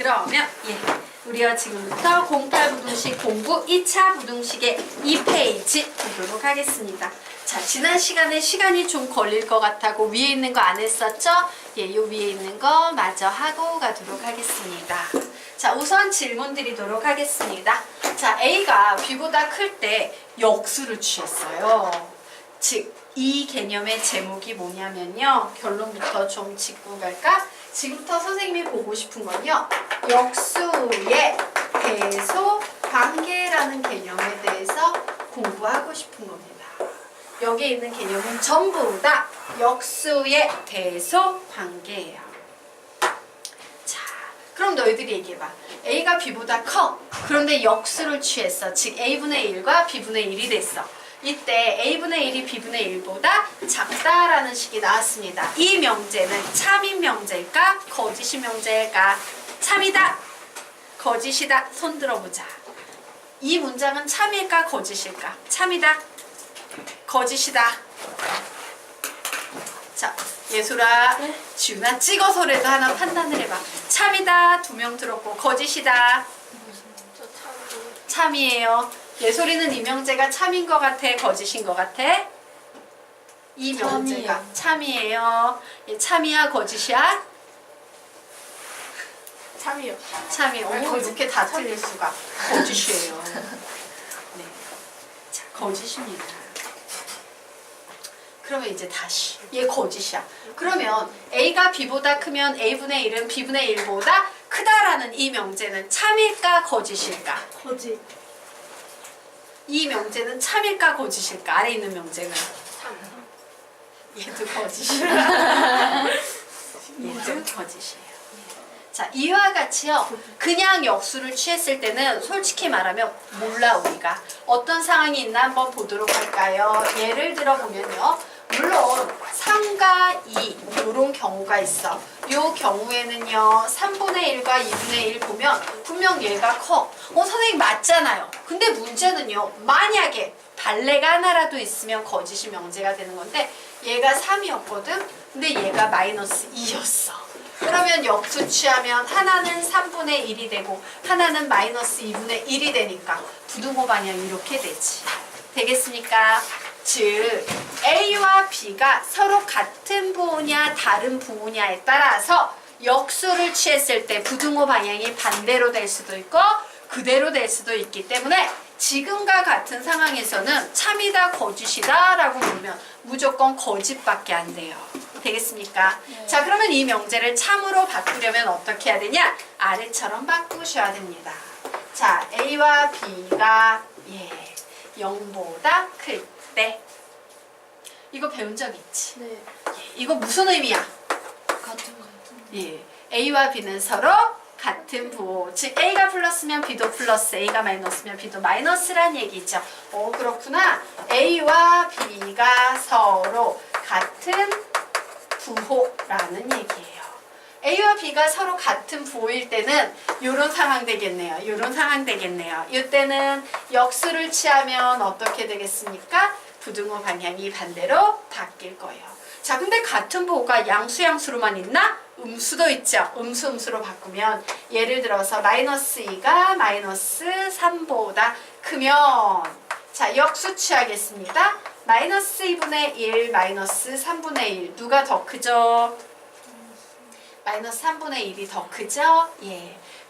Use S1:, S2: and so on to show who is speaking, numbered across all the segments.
S1: 그러면 우리가 지금부터 08부등식 공부 2차 부등식의 2페이지 보도록 하겠습니다. 자, 지난 시간에 시간이 좀 걸릴 것 같다고 위에 있는 거 안 했었죠? 요 위에 있는 거 마저 하고 가도록 하겠습니다. 자, 우선 질문 드리도록 하겠습니다. 자, A가 B보다 클 때 역수를 취했어요. 즉, 이 개념의 제목이 뭐냐면요. 결론부터 좀 짚고 갈까? 지금부터 선생님이 보고 싶은 건요. 역수의 대소 관계라는 개념에 대해서 공부하고 싶은 겁니다. 여기에 있는 개념은 전부 다 역수의 대소 관계예요. 자, 그럼 너희들이 얘기해봐. A가 B보다 커. 그런데 역수를 취했어. 즉 A분의 1과 B분의 1이 됐어. 이때 A분의 1이 B분의 1보다 작다라는 식이 나왔습니다. 이 명제는 참인 명제일까? 거짓인 명제일까? 참이다. 거짓이다. 손 들어보자. 이 문장은 참일까? 거짓일까? 참이다. 거짓이다. 자, 예술아, 지훈아 찍어서라도 하나 판단을 해봐. 참이다. 2명 들었고 거짓이다. 참이에요. 예솔이는 이 명제가 참인 것 같아? 거짓인 것 같아? 이 명제가 참이에요. 참이야? 거짓이야?
S2: 참이요.
S1: 참이요. 오, 이렇게 다 틀릴 수가. 거짓이에요. 네. 자, 거짓입니다. 그러면 이제 다시 얘 거짓이야. 그러면 A가 B보다 크면 A분의 1은 B분의 1보다 크다라는 이 명제는 참일까? 거짓일까?
S2: 거짓.
S1: 이 명제는 참일까? 거짓일까? 아래 있는 명제는 얘도 거짓이야. 얘도 거짓이에요. 자, 이와 같이요. 그냥 역수를 취했을 때는 솔직히 말하면 몰라 우리가. 어떤 상황이 있나 한번 보도록 할까요? 예를 들어 보면요. 물론 3과 2 이런 경우가 있어. 이 경우에는요. 3분의 1과 2분의 1 보면 분명 얘가 커. 선생님 맞잖아요. 근데 문제는요. 만약에 발레가 하나라도 있으면 거짓이 명제가 되는 건데 얘가 3이었거든. 근데 얘가 마이너스 2였어. 그러면 역수 취하면 하나는 3분의 1이 되고 하나는 마이너스 2분의 1이 되니까 부등호 방향이 이렇게 되지. 되겠습니까? 즉 A와 B가 서로 같은 부호냐 다른 부호냐에 따라서 역수를 취했을 때 부등호 방향이 반대로 될 수도 있고 그대로 될 수도 있기 때문에 지금과 같은 상황에서는 참이다 거짓이다 라고 물으면 무조건 거짓밖에 안 돼요. 되겠습니까? 네. 자, 그러면 이 명제를 참으로 바꾸려면 어떻게 해야 되냐? 아래처럼 바꾸셔야 됩니다. 자, A와 B가 0보다 클 때 이거 배운 적 있지?
S2: 네.
S1: 이거 무슨 의미야?
S2: 같은.
S1: A와 B는 서로 같은 부호. 즉 A가 플러스면 B도 플러스, A가 마이너스면 B도 마이너스란 얘기죠. 그렇구나. A와 B가 서로 같은 부호라는 얘기예요. A와 B가 서로 같은 부호일 때는 이런 상황 되겠네요. 이런 상황 되겠네요. 이때는 역수를 취하면 어떻게 되겠습니까? 부등호 방향이 반대로 바뀔 거예요. 자, 근데 같은 부호가 양수로만 있나? 음수도 있죠. 음수로 바꾸면 예를 들어서 마이너스 2가 마이너스 3보다 크면 자, 역수 취하겠습니다. 마이너스 2분의 1, 마이너스 3분의 1 누가 더 크죠? 마이너스 3분의 1이 더 크죠?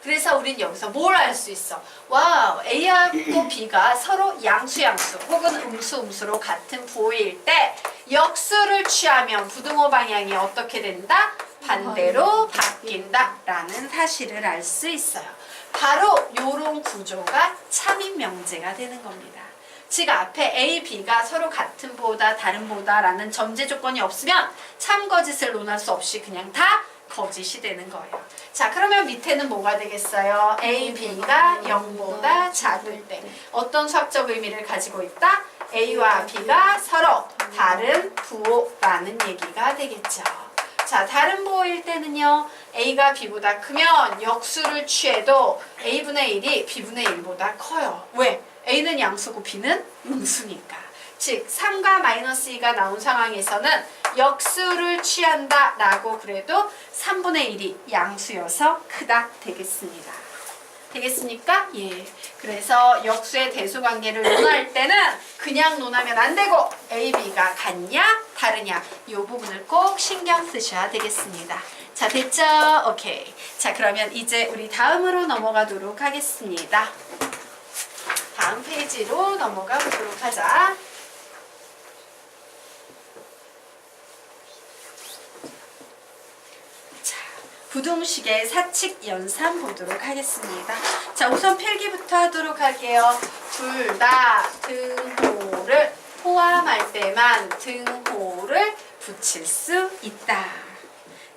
S1: 그래서 우린 여기서 뭘 알 수 있어? 와우, A하고 B가 서로 양수 혹은 음수로 같은 부호일 때 역수를 취하면 부등호 방향이 어떻게 된다? 반대로 바뀐다 라는 사실을 알 수 있어요. 바로 이런 구조가 참인 명제가 되는 겁니다. 즉 앞에 A, B가 서로 같은 부호다 다른 부호다 라는 전제 조건이 없으면 참 거짓을 논할 수 없이 그냥 다 거짓이 되는 거예요. 자, 그러면 밑에는 뭐가 되겠어요? A, B가 0보다 작을 때 어떤 수학적 의미를 가지고 있다? A와 B가 서로 다른 부호라는 얘기가 되겠죠. 자, 다른 부호일 때는요. A가 B보다 크면 역수를 취해도 A분의 1이 B분의 1보다 커요. 왜? A는 양수고 B는 음수니까. 즉 3과 마이너스 2가 나온 상황에서는 역수를 취한다 라고 그래도 3분의 1이 양수여서 크다 되겠습니다. 되겠습니까? 예. 그래서 역수의 대수관계를 논할 때는 그냥 논하면 안 되고 A, B가 같냐 다르냐 이 부분을 꼭 신경 쓰셔야 되겠습니다. 자, 됐죠? 오케이. 자, 그러면 이제 우리 다음으로 넘어가도록 하겠습니다. 다음 페이지로 넘어가 보도록 하자. 부등식의 사칙 연산 보도록 하겠습니다. 자, 우선 필기부터 하도록 할게요. 둘 다 등호를 포함할 때만 등호를 붙일 수 있다.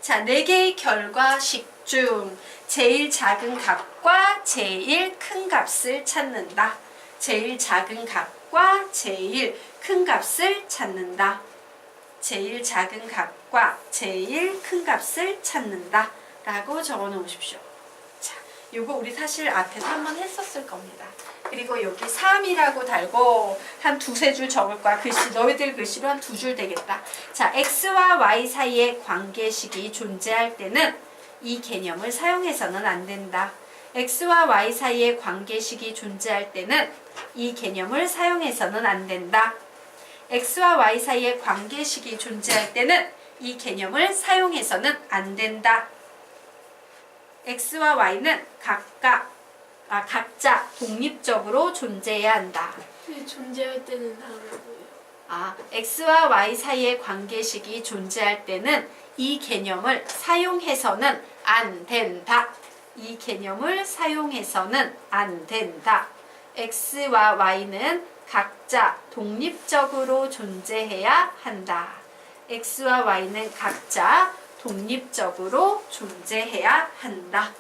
S1: 자, 4개의 결과식 중 제일 작은 값과 제일 큰 값을 찾는다. 제일 작은 값과 제일 큰 값을 찾는다. 제일 작은 값과 제일 큰 값을 찾는다. 라고 적어 놓으십시오. 자, 요거 우리 사실 앞에서 한번 했었을 겁니다. 그리고 여기 3이라고 달고 한 두세 줄 적을 거야. 글씨, 너희들 글씨로 한 2줄 되겠다. 자, x와 y 사이에 관계식이 존재할 때는 이 개념을 사용해서는 안 된다. x와 y 사이에 관계식이 존재할 때는 이 개념을 사용해서는 안 된다. x와 y 사이에 관계식이 존재할 때는 이 개념을 사용해서는 안 된다. x와 y는 각자 독립적으로 존재해야 한다.
S2: 존재할 때는 하라고요.
S1: x와 y 사이의 관계식이 존재할 때는 이 개념을 사용해서는 안 된다. 이 개념을 사용해서는 안 된다. x와 y는 각자 독립적으로 존재해야 한다. x와 y는 각자 독립적으로 존재해야 한다.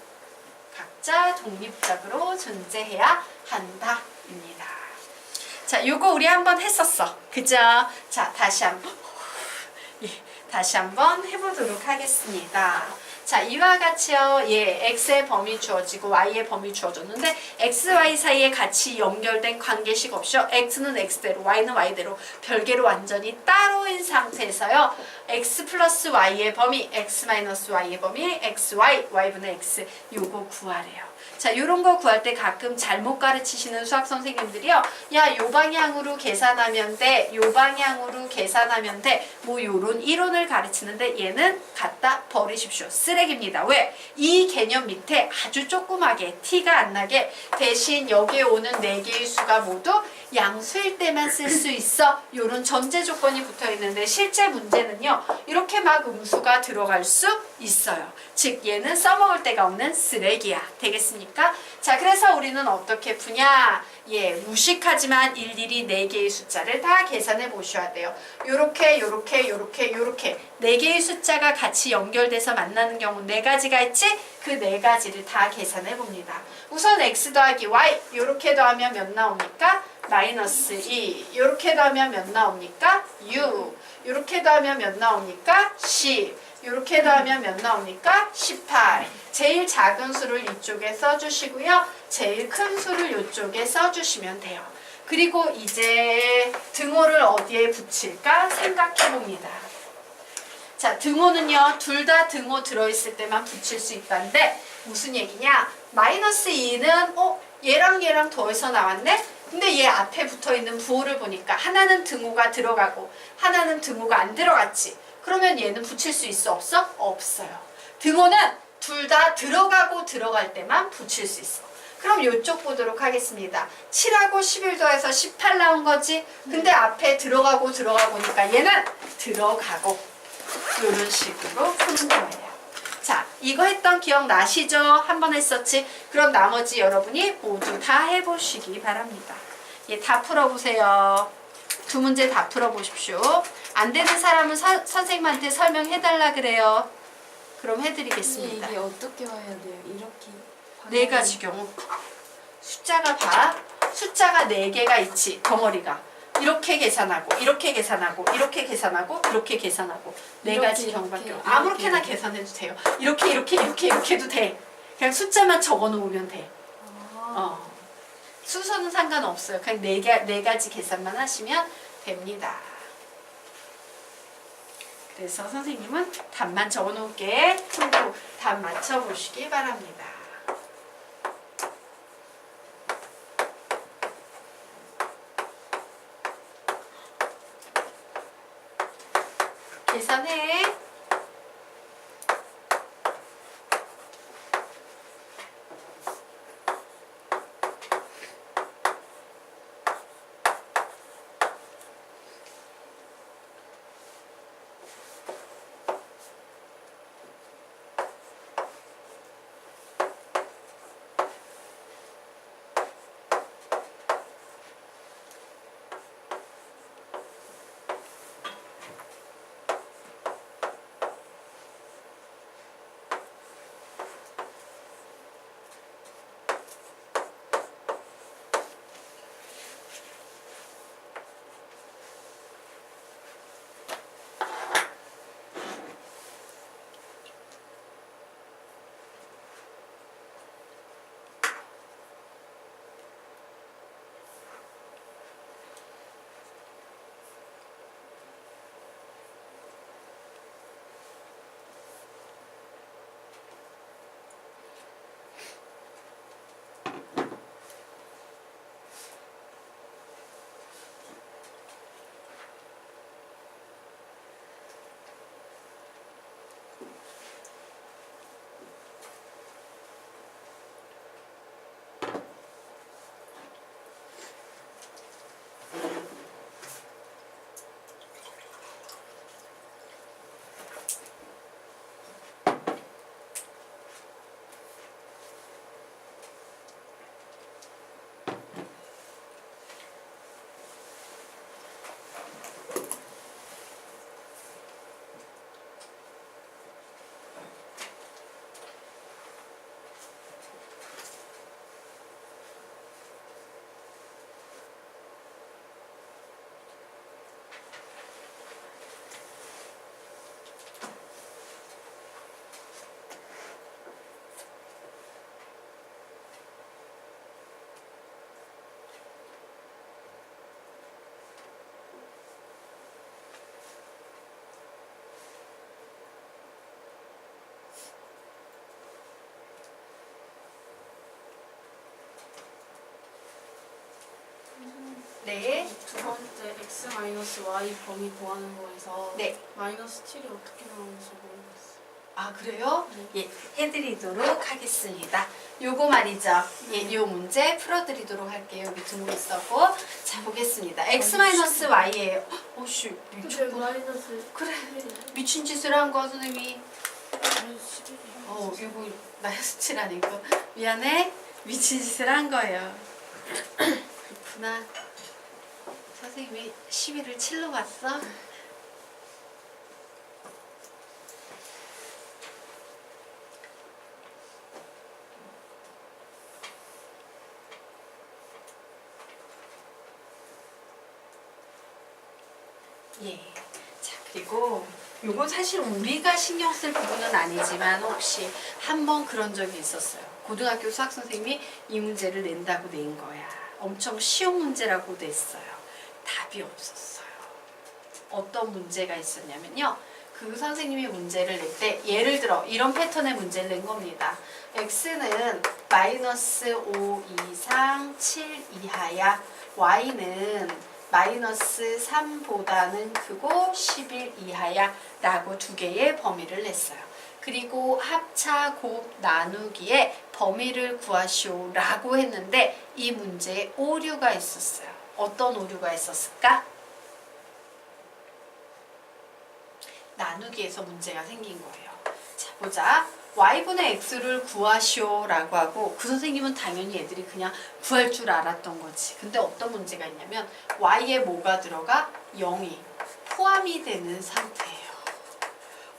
S1: 각자 독립적으로 존재해야 한다. 입니다. 자, 요거 우리 한번 했었어. 그죠? 자, 다시 한번 해보도록 하겠습니다. 자, 이와 같이요. 예, x의 범위 주어지고 y의 범위 주어졌는데 x, y 사이에 같이 연결된 관계식 없이요. x는 x대로, y는 y대로 별개로 완전히 따로인 상태에서요. x 플러스 y의 범위, x 마이너스 y의 범위, x, y, y분의 x 요거 구하래요. 자, 요런 거 구할 때 가끔 잘못 가르치시는 수학 선생님들이요. 야, 요 방향으로 계산하면 돼. 요 방향으로 계산하면 돼. 뭐 요런 이론을 가르치는데 얘는 갖다 버리십시오. 쓰레기입니다. 왜? 이 개념 밑에 아주 조그맣게 티가 안 나게 대신 여기에 오는 4개의 수가 모두 양수일 때만 쓸 수 있어. 요런 전제 조건이 붙어 있는데 실제 문제는요. 이렇게 막 음수가 들어갈 수 있어요. 즉 얘는 써먹을 데가 없는 쓰레기야. 되겠습니까? 자, 그래서 우리는 어떻게 푸냐? 예, 무식하지만 일일이 4개의 숫자를 다 계산해 보셔야 돼요. 요렇게 4개의 숫자가 같이 연결돼서 만나는 경우 4가지가 있지? 그 4가지를 다 계산해 봅니다. 우선 x 더하기 y 요렇게 더하면 몇 나옵니까? 마이너스 2. 요렇게 더하면 몇 나옵니까? 6. 요렇게 더하면 몇 나옵니까? 10. 요렇게 더하면 몇 나옵니까? 18. 제일 작은 수를 이쪽에 써주시고요. 제일 큰 수를 이쪽에 써주시면 돼요. 그리고 이제 등호를 어디에 붙일까 생각해 봅니다. 자, 등호는요. 둘 다 등호 들어있을 때만 붙일 수 있다는데 무슨 얘기냐? 마이너스 2는 얘랑 더해서 나왔네? 근데 얘 앞에 붙어있는 부호를 보니까 하나는 등호가 들어가고 하나는 등호가 안 들어갔지. 그러면 얘는 붙일 수 있어? 없어? 없어요. 등호는 둘 다 들어가고 들어갈 때만 붙일 수 있어. 그럼 이쪽 보도록 하겠습니다. 7하고 11 더해서 18 나온 거지? 근데 앞에 들어가고니까 얘는 들어가고 이런 식으로 푸는 거예요. 자, 이거 했던 기억 나시죠? 한 번 했었지? 그럼 나머지 여러분이 모두 다 해보시기 바랍니다. 예, 다 풀어보세요. 2문제 다 풀어보십시오. 안 되는 사람은 선생님한테 설명해달라 그래요. 그럼 해드리겠습니다.
S2: 이게 어떻게 와야 돼요? 이렇게
S1: 4가지 경우 숫자가 봐. 숫자가 4개가 있지. 덩어리가. 이렇게 계산하고 이렇게 계산하고 이렇게 계산하고 이렇게 계산하고 4가지 경우밖에 없어요. 아무렇게나 계산해도 돼요. 이렇게 해도 돼. 그냥 숫자만 적어놓으면 돼. 순서는 상관없어요. 그냥 4가지 계산만 하시면 됩니다. 그래서 선생님은 답만 적어놓을게. 참고 답 맞춰보시기 바랍니다. 계산해. 네.
S2: 두 번째 x 마이너스 y 범위 구하는 거에서
S1: 네.
S2: 마이너스 7이 어떻게 나오는지 모르겠어요.
S1: 아, 그래요? 예, 해드리도록 하겠습니다. 요거 말이죠. 예, 요 문제 풀어드리도록 할게요. 여기 두고 있었고. 자, 보겠습니다. x-y예요. 오씨,
S2: 근데
S1: 미쳤구나.
S2: 마이너스
S1: 그래.
S2: 11이네.
S1: 미친 짓을 한 거야, 선생님이.
S2: 마이너스 11이네.
S1: 요거 마이너스 7 아니고. 미안해. 미친 짓을 한 거예요. 그렇구나. 선생님이 11을 7로 봤어? 예. 자, 그리고 요건 사실 우리가 신경 쓸 부분은 아니지만 혹시 한번 그런 적이 있었어요. 고등학교 수학 선생님이 이 문제를 낸다고 낸 거야. 엄청 쉬운 문제라고 냈어요. 답이 없었어요. 어떤 문제가 있었냐면요. 그 선생님이 문제를 낼 때 예를 들어 이런 패턴의 문제를 낸 겁니다. x는 마이너스 5 이상 7 이하야. y는 마이너스 3보다는 크고 11 이하야 라고 두 개의 범위를 냈어요. 그리고 합차 곱 나누기에 범위를 구하시오 라고 했는데 이 문제에 오류가 있었어요. 어떤 오류가 있었을까? 나누기에서 문제가 생긴 거예요. 자, 보자. y분의 x를 구하시오 라고 하고 그 선생님은 당연히 애들이 그냥 구할 줄 알았던 거지. 근데 어떤 문제가 있냐면 y에 뭐가 들어가? 0이 포함이 되는 상태예요.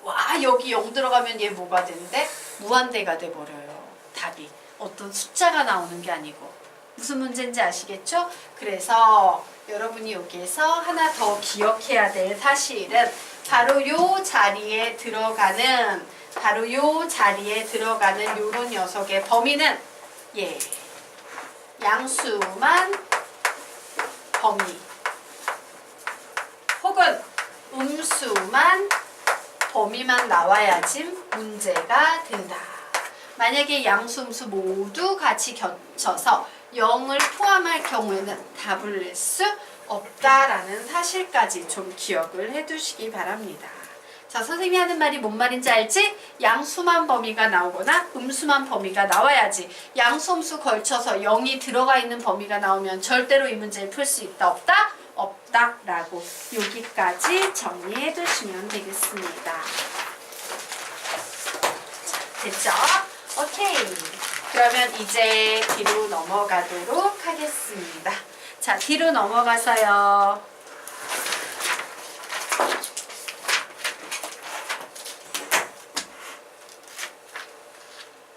S1: 와, 여기 0 들어가면 얘 뭐가 되는데? 무한대가 돼버려요. 답이. 어떤 숫자가 나오는 게 아니고. 무슨 문제인지 아시겠죠? 그래서 여러분이 여기에서 하나 더 기억해야 될 사실은 바로 요 자리에 들어가는 요런 녀석의 범위는 예, 양수만 범위 혹은 음수만 범위만 나와야지 문제가 된다. 만약에 양수음수 모두 같이 겹쳐서 0을 포함할 경우에는 답을 낼 수 없다라는 사실까지 좀 기억을 해두시기 바랍니다. 자, 선생님이 하는 말이 뭔 말인지 알지? 양수만 범위가 나오거나 음수만 범위가 나와야지. 양수음수 걸쳐서 0이 들어가 있는 범위가 나오면 절대로 이 문제를 풀 수 있다 없다? 없다라고 여기까지 정리해 두시면 되겠습니다. 자, 됐죠? 오케이. 그러면 이제 뒤로 넘어가도록 하겠습니다. 자, 뒤로 넘어가서요.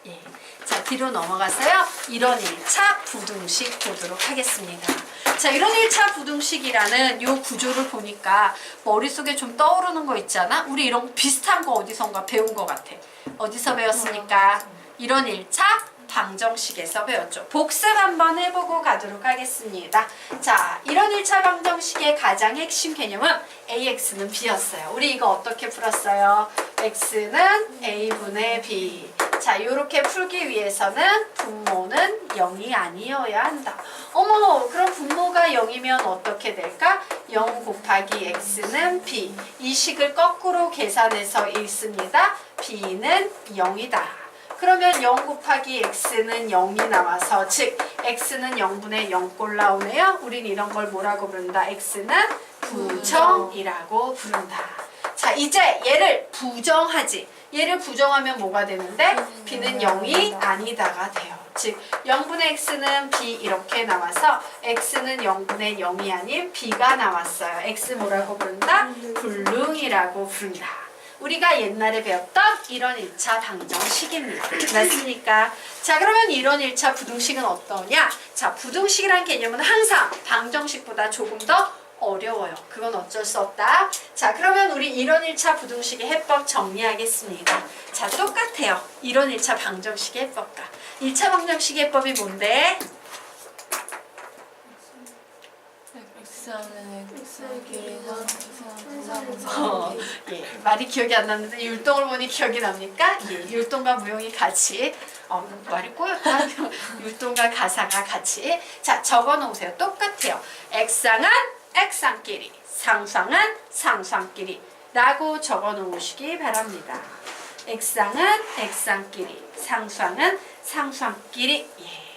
S1: 예. 자, 뒤로 넘어가서요. 1원 1차 부등식 보도록 하겠습니다. 자, 1원 1차 부등식이라는 요 구조를 보니까 머릿속에 좀 떠오르는 거 있잖아? 우리 이런 비슷한 거 어디선가 배운 거 같아. 어디서 배웠습니까? 1원 1차 방정식에서 배웠죠. 복습 한번 해보고 가도록 하겠습니다. 자, 1원 1차 방정식의 가장 핵심 개념은 AX는 B였어요. 우리 이거 어떻게 풀었어요? X는 A분의 B. 자, 요렇게 풀기 위해서는 분모는 0이 아니어야 한다. 어머, 그럼 분모가 0이면 어떻게 될까? 0 곱하기 X는 B. 이 식을 거꾸로 계산해서 읽습니다. B는 0이다. 그러면 0 곱하기 x는 0이 나와서 즉 x는 0분의 0꼴 나오네요. 우린 이런 걸 뭐라고 부른다? x는 부정이라고 부른다. 자, 이제 얘를 부정하지. 얘를 부정하면 뭐가 되는데? b는 0이 아니다가 돼요. 즉 0분의 x는 b 이렇게 나와서 x는 0분의 0이 아닌 b가 나왔어요. x 뭐라고 부른다? 불능이라고 부른다. 우리가 옛날에 배웠던 1원 1차 방정식입니다. 맞습니까? 자, 그러면 1원 1차 부등식은 어떠냐? 자, 부등식이란 개념은 항상 방정식보다 조금 더 어려워요. 그건 어쩔 수 없다. 자, 그러면 우리 1원 1차 부등식의 해법 정리하겠습니다. 자, 똑같아요. 1원 1차 방정식의 해법과 1차 방정식의 해법이 뭔데? 예, 말이 기억이 안 났는데 율동을 보니 기억이 납니까? 예, 율동과 무용이 같이 말이 꼬였다. 율동과 가사가 같이 자, 적어놓으세요. 똑같아요. 액상은 액상끼리, 상상은 상상끼리 라고 적어놓으시기 바랍니다. 액상은 액상끼리, 상상은 상상끼리. 예.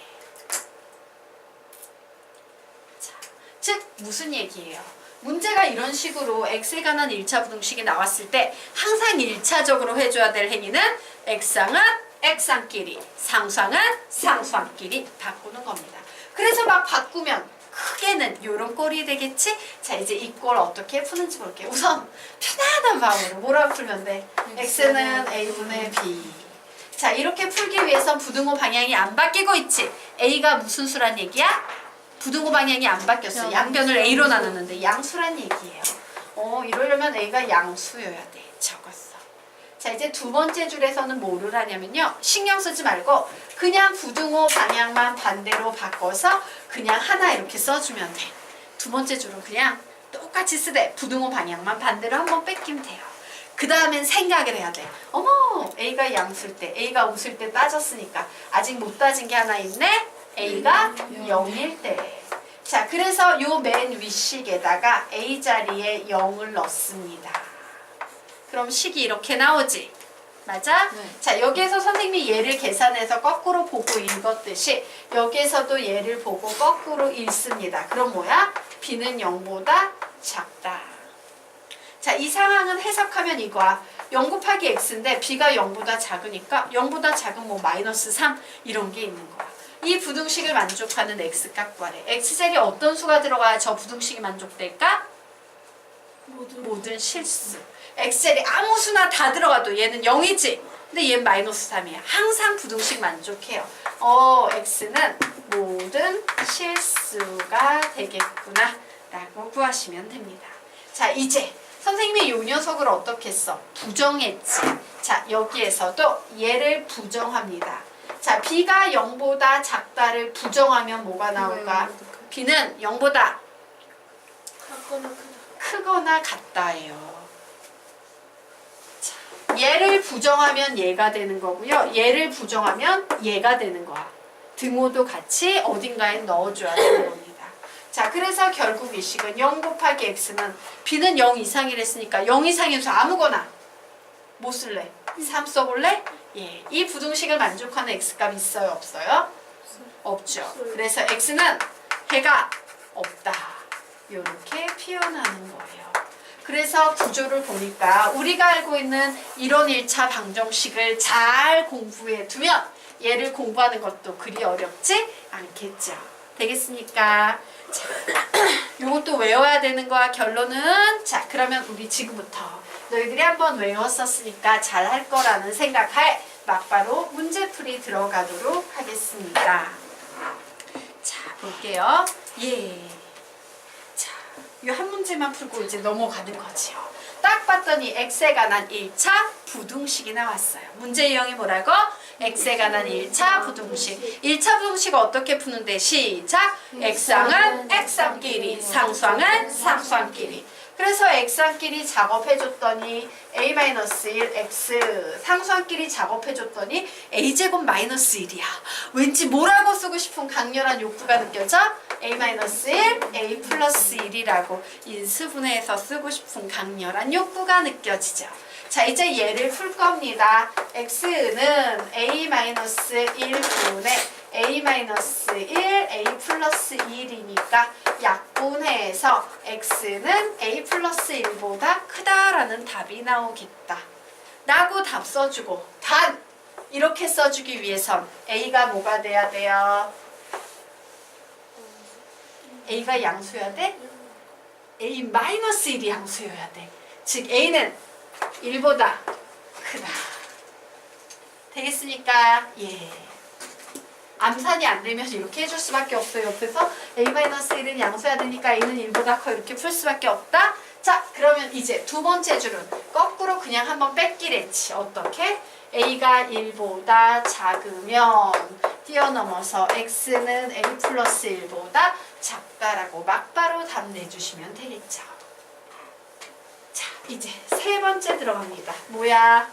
S1: 즉 무슨 얘기예요? 문제가 이런 식으로 x에 관한 1차 부등식이 나왔을 때 항상 1차적으로 해줘야 될 행위는 액상은 액상끼리, 상상은 상상끼리 바꾸는 겁니다. 그래서 막 바꾸면 크게는 이런 꼴이 되겠지? 자, 이제 이 꼴 어떻게 푸는지 볼게요. 우선 편안한 마음으로 뭐라고 풀면 돼? x는 a분의 b. 자, 이렇게 풀기 위해선 부등호 방향이 안 바뀌고 있지? a가 무슨 수란 얘기야? 부등호 방향이 안 바뀌었어요. 양변을 A로 나눴는데 양수란 얘기예요. 이러려면 A가 양수여야 돼. 적었어. 자, 이제 두 번째 줄에서는 뭐를 하냐면요. 신경 쓰지 말고 그냥 부등호 방향만 반대로 바꿔서 그냥 하나 이렇게 써주면 돼. 두 번째 줄은 그냥 똑같이 쓰되 부등호 방향만 반대로 한번 뺏기면 돼요. 그 다음엔 생각을 해야 돼. 어머, A가 양수일 때, A가 웃을 때 따졌으니까 아직 못 따진 게 하나 있네? A가 0일 때. 자, 그래서 요 맨 윗식에다가 A 자리에 0을 넣습니다. 그럼 식이 이렇게 나오지? 맞아?
S2: 네.
S1: 자, 여기에서 선생님이 얘를 계산해서 거꾸로 보고 읽었듯이 여기에서도 얘를 보고 거꾸로 읽습니다. 그럼 뭐야? B는 0보다 작다. 자, 이 상황은 해석하면 이거야. 0 곱하기 x인데 B가 0보다 작으니까 0보다 작은 뭐 마이너스 3 이런 게 있는 거야. 이 부등식을 만족하는 x값 구하래. x자리에 어떤 수가 들어가야 저 부등식이 만족될까? 모든 실수. x자리에 아무 수나 다 들어가도 얘는 0이지. 근데 얘는 마이너스 3이야. 항상 부등식 만족해요. x는 모든 실수가 되겠구나 라고 구하시면 됩니다. 자, 이제 선생님이 요 녀석을 어떻게 했어? 부정했지. 자, 여기에서도 얘를 부정합니다. 자, B가 0보다 작다를 부정하면 뭐가 나올까? B는 0보다 크거나 같다예요. 자, 얘를 부정하면 얘가 되는 거고요. 얘를 부정하면 얘가 되는 거야. 등호도 같이 어딘가에 넣어줘야 되는 겁니다. 자, 그래서 결국 이 식은 0 곱하기 x는 b는 0 이상이랬으니까 0 이상의 수 아무거나 뭐 쓸래? 3 써볼래? 예, 이 부등식을 만족하는 x값 있어요? 없어요? 없죠. 그래서 x는 해가 없다. 이렇게 표현하는 거예요. 그래서 구조를 보니까 우리가 알고 있는 이론 1차 방정식을 잘 공부해 두면 얘를 공부하는 것도 그리 어렵지 않겠죠. 되겠습니까? 자, 요것도 외워야 되는 거야. 결론은 자, 그러면 우리 지금부터 너희들이 한번 외웠었으니까 잘 할 거라는 생각하에 막바로 문제풀이 들어가도록 하겠습니다. 자, 볼게요. 예. 자, 이 한 문제만 풀고 이제 넘어가는 거지요. 딱 봤더니 x에 관한 1차 부등식이 나왔어요. 문제 유형이 뭐라고? x에 관한 1차 부등식. 1차 부등식을 어떻게 푸는데? 시작! x항은 x항끼리, 상수항은 상수항끼리. 그래서 x항끼리 작업해줬더니 a-1 x, 상수항끼리 작업해줬더니 a제곱 마이너스 1이야. 왠지 뭐라고 쓰고 싶은 강렬한 욕구가 느껴져? a-1, a 플러스 1이라고 인수분해해서 쓰고 싶은 강렬한 욕구가 느껴지죠. 자, 이제 얘를 풀 겁니다. x는 a-1분의 a-1, a 플러스 1이니까 약분해서 x는 a 플러스 1보다 크다라는 답이 나오겠다. 라고 답 써주고 단 이렇게 써주기 위해선 a가 뭐가 돼야 돼요? a가 양수여야 돼? a 마이너스 1이 양수여야 돼. 즉 a는 1보다 크다. 되겠습니까? 예. 암산이 안 되면 이렇게 해줄 수밖에 없어요. 옆에서 a-1은 양수해야 되니까 a는 1보다 커 이렇게 풀 수밖에 없다. 자, 그러면 이제 두 번째 줄은 거꾸로 그냥 한번 뺏기랬지. 어떻게? a가 1보다 작으면 뛰어넘어서 x는 a 플러스 1보다 작다라고 막바로 답 내주시면 되겠죠. 자, 이제 세 번째 들어갑니다. 뭐야?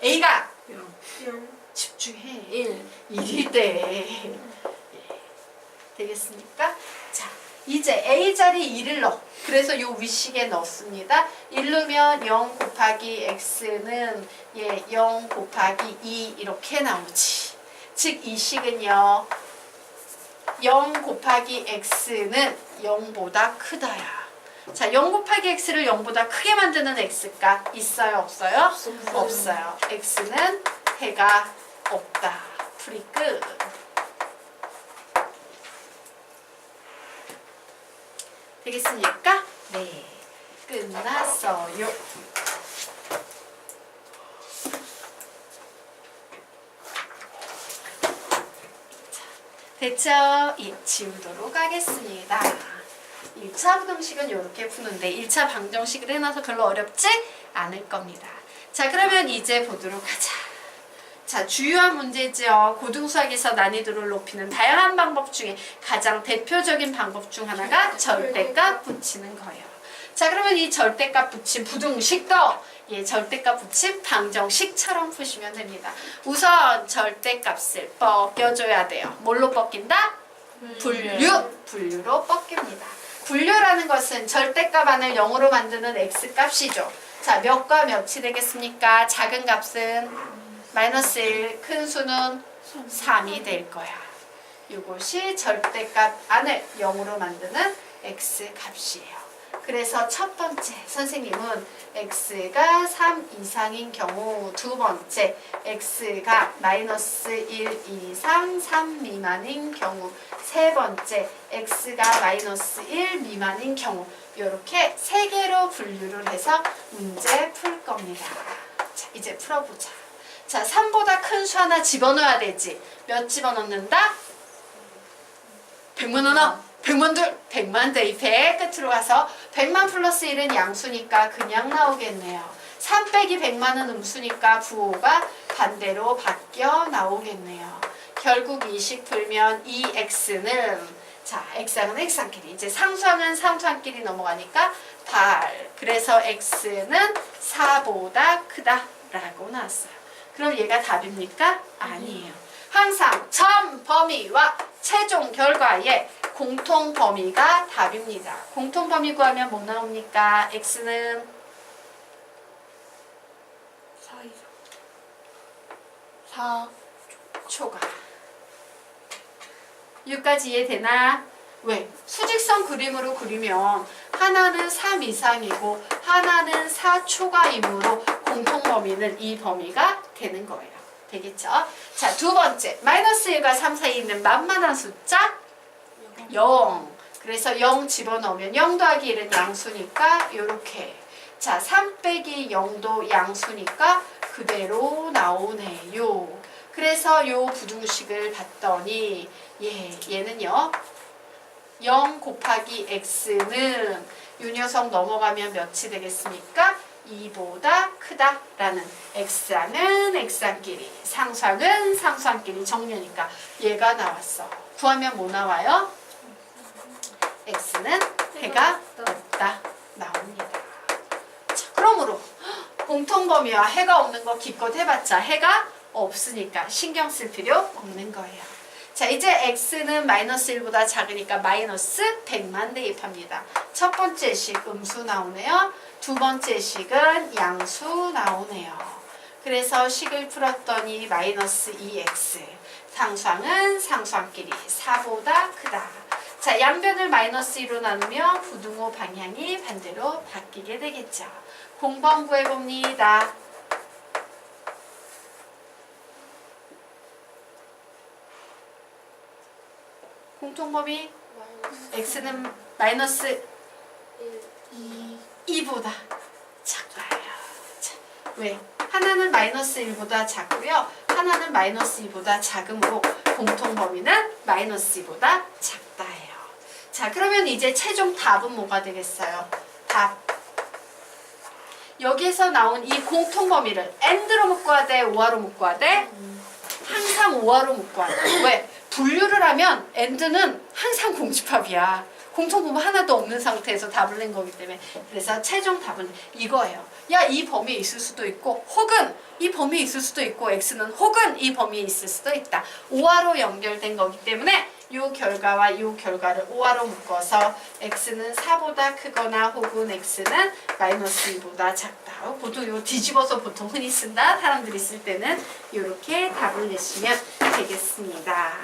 S1: a가 집중해. 1일 때. 되겠습니까? 자, 이제 a 자리 2를 넣어. 그래서 요 위식에 넣습니다. 1 넣으면 0 곱하기 x는 0 곱하기 2 이렇게 나오지. 즉 이 식은요. 0 곱하기 x는 0보다 크다야. 자, 0 곱하기 x를 0보다 크게 만드는 x값 있어요? 없어요? 없어요. x는 해가 없다. 풀이 끝. 되겠습니까? 네. 끝났어요. 됐죠? 예, 지우도록 하겠습니다. 1차 부등식은 이렇게 푸는데 1차 방정식을 해놔서 별로 어렵지 않을 겁니다. 자, 그러면 이제 보도록 하자. 자, 주요한 문제죠. 고등수학에서 난이도를 높이는 다양한 방법 중에 가장 대표적인 방법 중 하나가 절대값 붙이는 거예요. 자, 그러면 이 절대값 붙인 부등식도 절대값 붙인 방정식처럼 푸시면 됩니다. 우선 절대값을 벗겨줘야 돼요. 뭘로 벗긴다? 분류로 벗깁니다. 분류라는 것은 절대값 안을 0으로 만드는 x값이죠. 자, 몇과 몇이 되겠습니까? 작은 값은 마이너스 1, 큰 수는 3이 될 거야. 이것이 절대값 안을 0으로 만드는 x값이에요. 그래서 첫 번째 선생님은 x가 3 이상인 경우, 두 번째 x가 마이너스 1 이상 3 미만인 경우, 세 번째 x가 마이너스 1 미만인 경우, 이렇게 세 개로 분류를 해서 문제 풀 겁니다. 자, 이제 풀어보자. 자, 3보다 큰 수 하나 집어넣어야 되지. 몇 집어넣는다? 100만 넣어. 100만 둘. 100만 대입해. 끝으로 가서 100만 플러스 1은 양수니까 그냥 나오겠네요. 3 빼기 100만은 음수니까 부호가 반대로 바뀌어 나오겠네요. 결국 이 식 풀면 2x는 자, x항은 x항끼리. 이제 상수항은 상수항끼리 넘어가니까 발. 그래서 x는 4보다 크다라고 나왔어요. 그럼 얘가 답입니까? 아니에요. 항상 점 범위와 최종 결과의 공통 범위가 답입니다. 공통 범위 구하면 뭐 나옵니까? x는
S2: 4 이상. 4
S1: 초과. 여기까지 이해되나? 왜? 수직선 그림으로 그리면 하나는 3 이상이고 하나는 4 초과이므로 공통 범위는 이 범위가 되는 거예요. 되겠죠? 자, 두 번째. 마이너스 1과 3 사이에 있는 만만한 숫자 0. 그래서 0 집어넣으면 0 더하기 1은 양수니까 요렇게. 자, 3 빼기 0도 양수니까 그대로 나오네요. 그래서 요 부등식을 봤더니 얘는요. 0 곱하기 x는 요 녀석 넘어가면 몇이 되겠습니까? 2보다 크다라는 x항은 x항끼리, 상수항은 상수항끼리 정리하니까 얘가 나왔어. 구하면 뭐 나와요? x는 해가 없다 나옵니다. 자, 그러므로 공통범위와 해가 없는 거 기껏 해봤자 해가 없으니까 신경 쓸 필요 없는 거예요. 자, 이제 x는 마이너스 1보다 작으니까 마이너스 100만 대입합니다. 첫 번째 식 음수 나오네요. 두 번째 식은 양수 나오네요. 그래서 식을 풀었더니 마이너스 2x. 상수항은 상수항끼리 4보다 크다. 자, 양변을 마이너스 2로 나누면 부등호 방향이 반대로 바뀌게 되겠죠. 공번 구해봅니다. 공통범위 x는 마이너스 2보다 작아요. 자, 왜? 하나는 마이너스 1보다 작고요. 하나는 마이너스 2보다 작으므로 공통범위는 마이너스 2보다 작다예요. 자, 그러면 이제 최종 답은 뭐가 되겠어요? 답. 여기에서 나온 이 공통범위를 and로 묶어야 돼? or로 묶어야 돼? 항상 or로 묶어야 돼. 왜? 분류를 하면 and는 항상 공집합이야. 공통분모 하나도 없는 상태에서 답을 낸 거기 때문에. 그래서 최종 답은 이거예요. 야, 이 범위에 있을 수도 있고 혹은 이 범위에 있을 수도 있고 x는 혹은 이 범위에 있을 수도 있다. 오화로 연결된 거기 때문에 이 결과와 이 결과를 오화로 묶어서 x는 4보다 크거나 혹은 x는 마이너스 2보다 작다. 보통 이거 뒤집어서 보통 흔히 쓴다. 사람들이 쓸 때는 이렇게 답을 내시면 되겠습니다.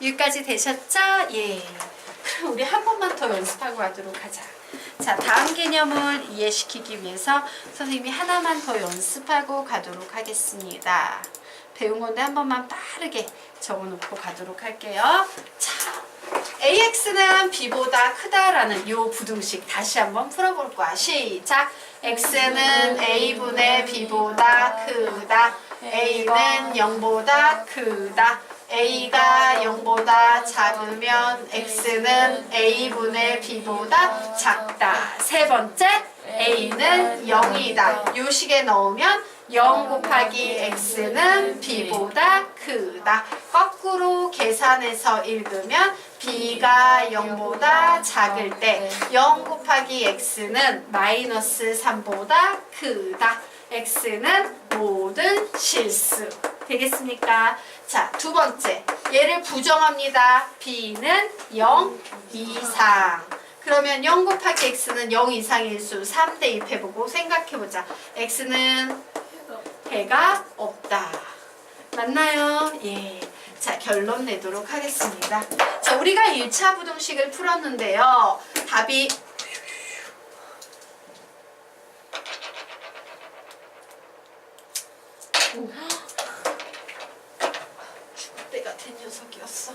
S1: 여기까지 되셨죠? 예. 그럼 우리 한 번만 더 연습하고 가도록 하자. 자, 다음 개념을 이해시키기 위해서 선생님이 하나만 더 연습하고 가도록 하겠습니다. 배운 건데 한 번만 빠르게 적어놓고 가도록 할게요. 자, AX는 B보다 크다라는 이 부등식 다시 한번 풀어볼 거야. 시작! X는 A분의 B보다 크다. A는 0보다 크다. A가 0보다 작으면 X는 A분의 B보다 작다. 세 번째, A는 0이다. 요 식에 넣으면 0 곱하기 X는 B보다 크다. 거꾸로 계산해서 읽으면 B가 0보다 작을 때 0 곱하기 X는 마이너스 3보다 크다. X는 모든 실수. 되겠습니까? 자, 두 번째. 얘를 부정합니다. B는 0 이상. 그러면 0 곱하기 X는 0 이상일 수 3 대입해보고 생각해보자. X는 해가 없다. 맞나요? 예. 자, 결론 내도록 하겠습니다. 자, 우리가 1차 부등식을 풀었는데요. 답이 죽을 때가 된 녀석이었어.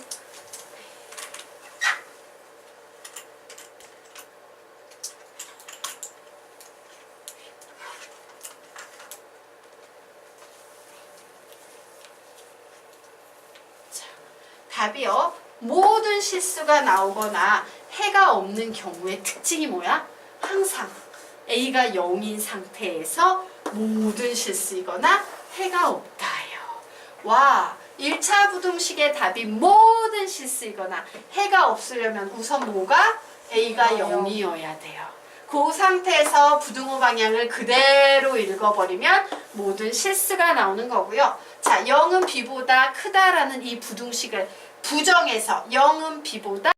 S1: 답이요. 모든 실수가 나오거나 해가 없는 경우의 특징이 뭐야? 항상 A가 0인 상태에서 모든 실수이거나 해가 없다예요. 와, 1차 부등식의 답이 모든 실수이거나 해가 없으려면 우선 뭐가? A가 0이어야 돼요. 그 상태에서 부등호 방향을 그대로 읽어버리면 모든 실수가 나오는 거고요. 자, 0은 B보다 크다라는 이 부등식을 부정해서 0은 B보다